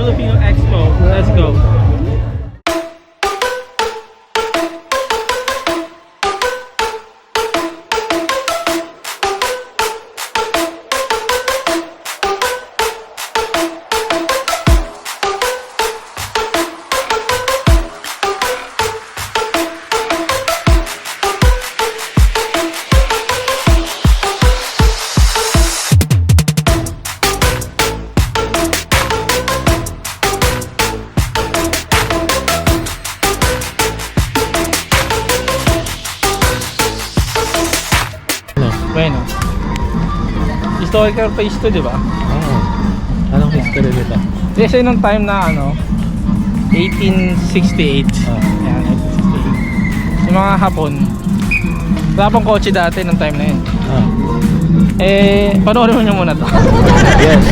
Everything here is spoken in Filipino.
Filipino Expo. Let's go. Bueno, historical place to, di ba? Oo. Anong history nito? Kasi nung time na 1868. Yan, 1868. Yung mga Hapon, wala pang kotse dati nung time na yun. Ah. Panoorin mo nyo muna to. Yes.